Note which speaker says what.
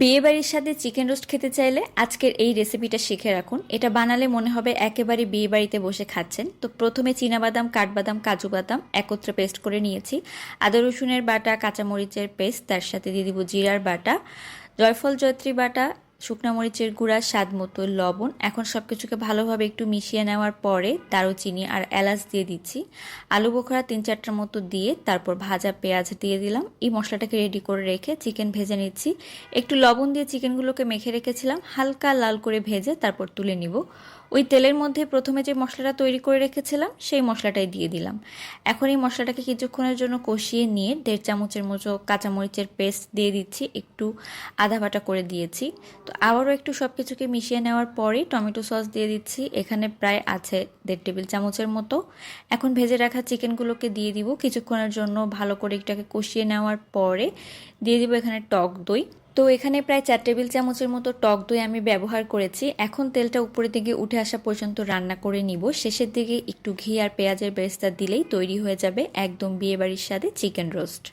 Speaker 1: বিয়েবাড়ির সাথে chicken roast খেতে চাইলে আজকের এই রেসিপিটা শিখে রাখুন। এটা বানালে মনে হবে একেবারে বিয়েবাড়িতে বসে খাচ্ছেন। তো প্রথমে চীনাবাদাম, কাঠবাদাম, কাজু বাদাম একত্রে পেস্ট করে নিয়েছি। আদা রসুনের বাটা, কাঁচামরিচের পেস্ট, তার সাথে দিয়ে দিব জিরার বাটা, জয়ফল জয়ত্রী বাটা, শুকনো মরিচের গুঁড়া, স্বাদ মতো লবণ। এখন সব কিছুকে ভালোভাবে একটু মিশিয়ে নেওয়ার পরে দারুচিনি আর এলাচ দিয়ে দিচ্ছি। আলু বোখরা 3-4টার মতো দিয়ে তারপর ভাজা পেঁয়াজ দিয়ে দিলাম। এই মশলাটাকে রেডি করে রেখে চিকেন ভেজে নিচ্ছি। একটু লবণ দিয়ে চিকেনগুলোকে মেখে রেখেছিলাম, হালকা লাল করে ভেজে তারপর তুলে নিব। ওই তেলের মধ্যে প্রথমে যে মশলাটা তৈরি করে রেখেছিলাম সেই মশলাটাই দিয়ে দিলাম। এখন এই মশলাটাকে কিছুক্ষণের জন্য কষিয়ে নিয়ে 1.5 চামচের মতো কাঁচামরিচের পেস্ট দিয়ে দিচ্ছি, একটু আদা বাটা করে দিয়েছি। তো আবারও একটু সব কিছুকে মিশিয়ে নেওয়ার পরেই টমেটো সস দিয়ে দিচ্ছি। এখানে প্রায় আছে 1.5 টেবিল চামচের মতো। এখন ভেজে রাখা চিকেনগুলোকে দিয়ে দিব। কিছুক্ষণের জন্য ভালো করে এটাকে কষিয়ে নেওয়ার পরে দিয়ে দিব এখানে টক দই। তো এখানে প্রায় 4 টেবিল চামচের মতো টক দই আমি ব্যবহার করেছি। এখন তেলটা উপরের দিকে উঠে আসা পর্যন্ত রান্না করে নিব। শেষের দিকে একটু ঘি আর পেঁয়াজের বেরেস্তা দিলেই তৈরি হয়ে যাবে একদম বিয়েবাড়ির স্বাদে চিকেন রোস্ট।